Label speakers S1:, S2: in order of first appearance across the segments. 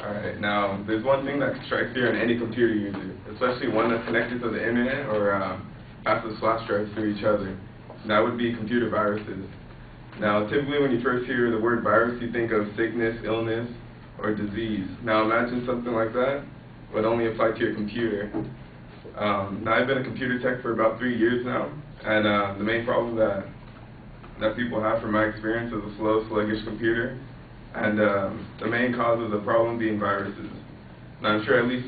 S1: Alright, now there's one thing that strikes fear in any computer user, especially one that's connected to the internet or passes flash drives through each other. And that would be computer viruses. Now typically when you first hear the word virus, you think of sickness, illness, or disease. Now imagine something like that would only apply to your computer. Now I've been a computer tech for about 3 years now, and the main problem that people have from my experience is a slow, sluggish computer, and the main cause of the problem being viruses. Now I'm sure at least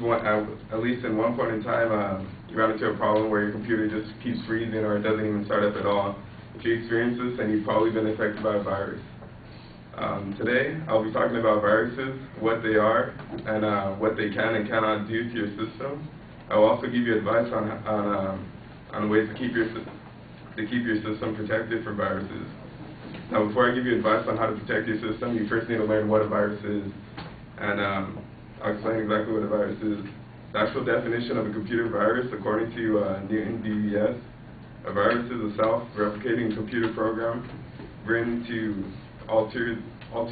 S1: in one point in time you run into a problem where your computer just keeps freezing or it doesn't even start up at all. If you experience this, then you've probably been affected by a virus. Today I'll be talking about viruses, what they are, and what they can and cannot do to your system. I will also give you advice on ways to keep your system protected from viruses. Now, before I give you advice on how to protect your system, you first need to learn what a virus is, and I'll explain exactly what a virus is. The actual definition of a computer virus, according to Newton.BBS, a virus is a self-replicating computer program written to alter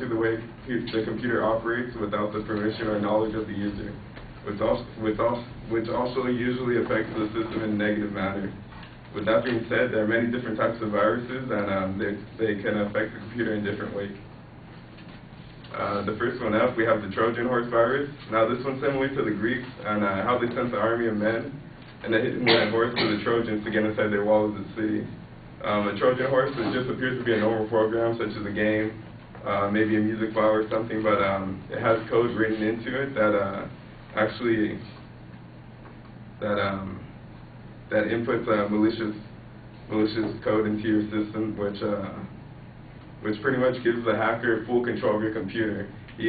S1: the way the computer operates without the permission or knowledge of the user, which also usually affects the system in a negative manner. With that being said, there are many different types of viruses, and they can affect the computer in different ways. The first one up, we have the Trojan horse virus. Now this one's similar to the Greeks and how they sent the army of men and they hit that horse to the Trojans to get inside their walls of the city. A Trojan horse, it just appears to be a normal program such as a game, maybe a music file or something, but it has code written into it that that inputs malicious code into your system, which pretty much gives the hacker full control of your computer. He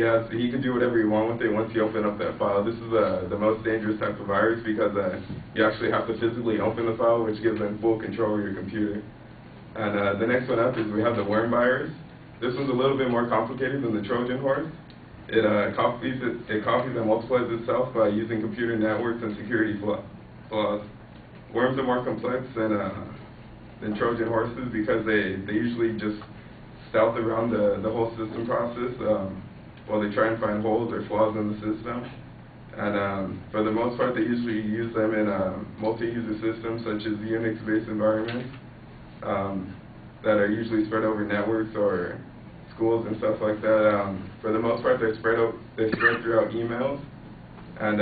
S1: can do whatever you want with it once you open up that file. This is the most dangerous type of virus because you actually have to physically open the file, which gives them full control of your computer. And the next one up is we have the worm virus. This one's a little bit more complicated than the Trojan horse. It copies and multiplies itself by using computer networks and security flaws. Worms are more complex than Trojan horses because they usually just stealth around the whole system process while they try and find holes or flaws in the system. And for the most part, they usually use them in multi-user systems such as Unix-based environments that are usually spread over networks or schools and stuff like that. For the most part, they're spread throughout emails, and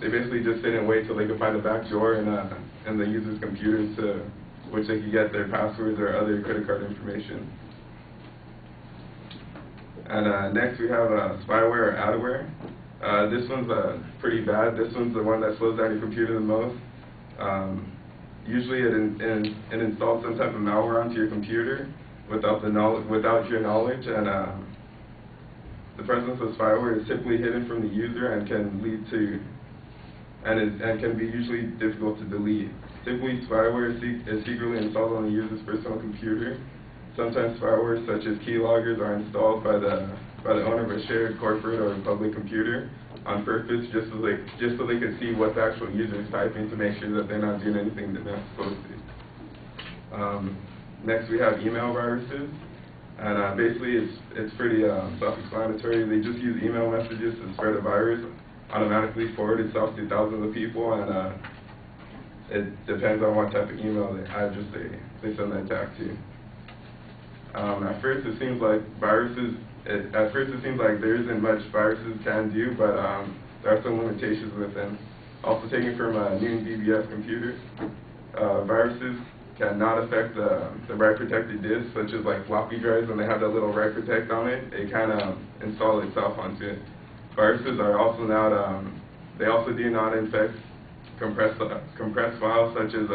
S1: they basically just sit and wait till they can find a back door in the user's computers to which they can get their passwords or other credit card information. And next we have Spyware or Adware. This one's pretty bad. This one's the one that slows down your computer the most. Usually it installs some type of malware onto your computer without your knowledge, and the presence of spyware is typically hidden from the user and can lead to and can be usually difficult to delete. Typically, spyware is secretly installed on the user's personal computer. Sometimes spyware such as keyloggers are installed by the owner of a shared corporate or public computer on purpose, just so they can see what the actual user is typing to make sure that they're not doing anything they're not supposed to. Next, we have email viruses, and basically it's pretty self-explanatory. They just use email messages to spread a virus, automatically forward itself to thousands of people, and it depends on what type of email address they send the attack to. At first, it seems like there isn't much viruses can do, but there are some limitations with them. Also taken from Newton.BBS computers, viruses cannot affect the write protected disks, such as like floppy drives. When they have that little write protect on it, it can install itself onto it. Viruses are also not, they also do not infect compressed files such as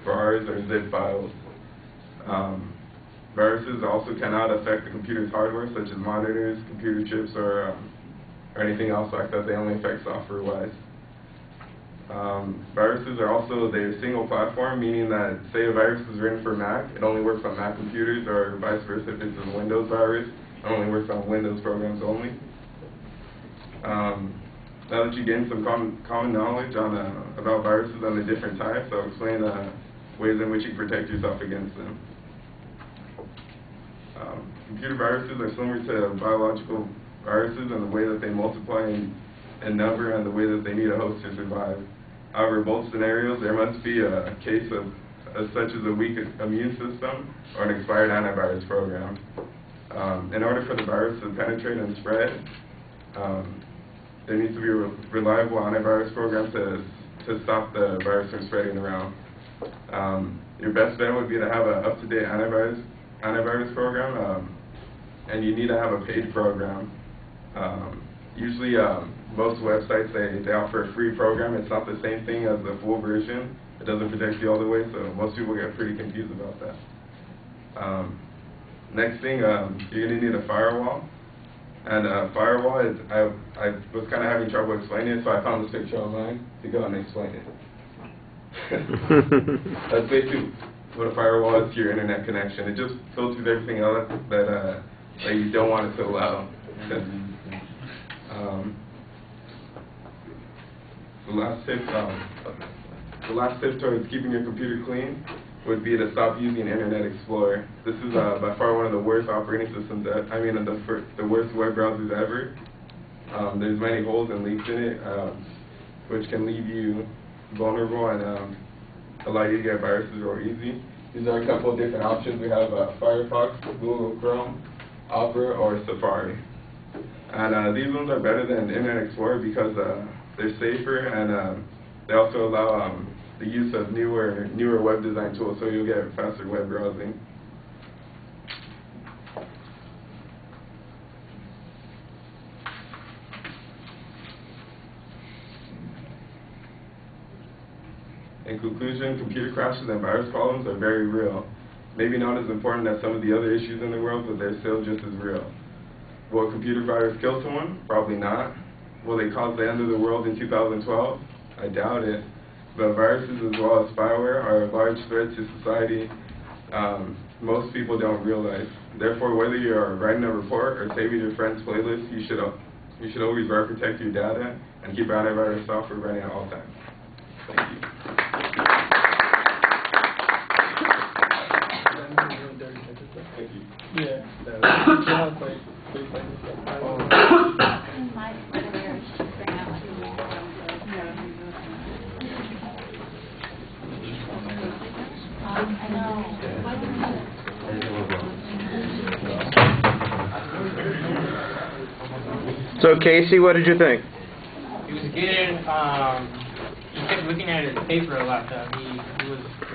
S1: VARs or zip files. Viruses also cannot affect the computer's hardware, such as monitors, computer chips, or anything else like that. They only affect software-wise. Viruses are also, they're single platform, meaning that, say a virus is written for Mac, it only works on Mac computers, or vice versa. If it's a Windows virus, it only works on Windows programs only. Now that you gain some common knowledge about viruses and the different types, I'll explain ways in which you protect yourself against them. Computer viruses are similar to viruses and the way that they multiply in number and the way that they need a host to survive. However, both scenarios, there must be a case of such as a weak immune system or an expired antivirus program. In order for the virus to penetrate and spread, there needs to be a reliable antivirus program to stop the virus from spreading around. Your best bet would be to have an up-to-date antivirus program, and you need to have a paid program. Usually, most websites, they offer a free program. It's not the same thing as the full version. It doesn't protect you all the way, so most people get pretty confused about that. Next thing, you're going to need a firewall. And firewall is, I was kind of having trouble explaining it, so I found this picture online to go and explain it. That's basically what a firewall is to your internet connection. It just filters everything else that you don't want it to allow. The last tip towards keeping your computer clean would be to stop using Internet Explorer. This is by far one of the worst operating systems, the worst web browsers ever. There's many holes and leaks in it, which can leave you vulnerable and allow you to get viruses real easy. These are a couple of different options. We have Firefox, Google Chrome, Opera, or Safari. And these ones are better than Internet Explorer because they're safer, and they also allow the use of newer web design tools, so you'll get faster web browsing. In conclusion, computer crashes and virus problems are very real. Maybe not as important as some of the other issues in the world, but they're still just as real. Will a computer virus kill someone? Probably not. Will they cause the end of the world in 2012? I doubt it. But viruses as well as spyware are a large threat to society most people don't realize. Therefore, whether you're writing a report or saving your friend's playlist, you should always protect your data and keep antivirus software running at all times. Thank you.
S2: So Casey, what did you think?
S3: He was good. He kept looking at his paper a lot, though.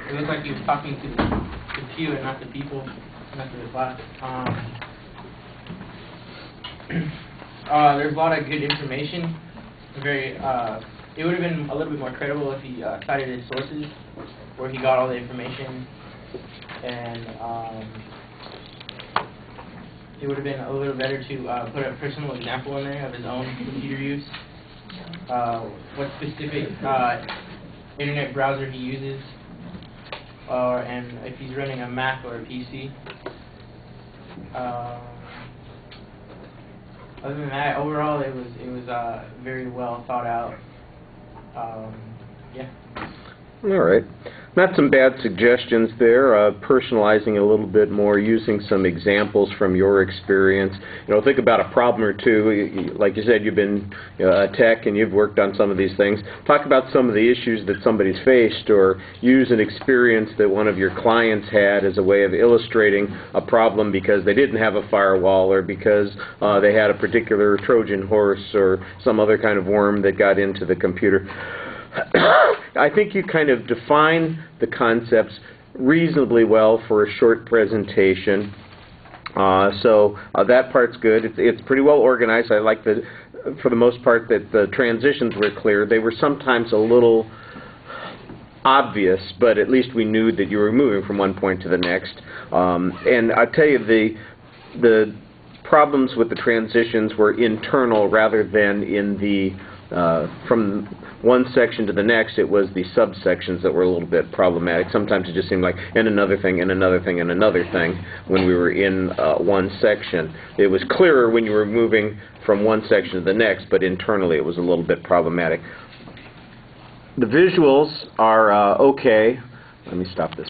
S3: It looked like he was talking to the computer, not the people, not to the class. There's a lot of good information. It would have been a little bit more credible if he cited his sources, where he got all the information, and it would have been a little better to put a personal example in there of his own computer use, what specific internet browser he uses, and if he's running a Mac or a PC. Other than that, overall, it was very well thought out. Yeah.
S2: All right. Not some bad suggestions there. Personalizing a little bit more, using some examples from your experience. You know, think about a problem or two. Like you said, you've been a tech and you've worked on some of these things. Talk about some of the issues that somebody's faced, or use an experience that one of your clients had as a way of illustrating a problem because they didn't have a firewall, or because they had a particular Trojan horse or some other kind of worm that got into the computer. I think you kind of define the concepts reasonably well for a short presentation. So that part's good. It's pretty well organized. I like for the most part, that the transitions were clear. They were sometimes a little obvious, but at least we knew that you were moving from one point to the next. And I'll tell you, the problems with the transitions were internal rather than in the from one section to the next. It was the subsections that were a little bit problematic. Sometimes it just seemed like, and another thing, and another thing, and another thing when we were in one section. It was clearer when you were moving from one section to the next, but internally it was a little bit problematic. The visuals are okay. Let me stop this.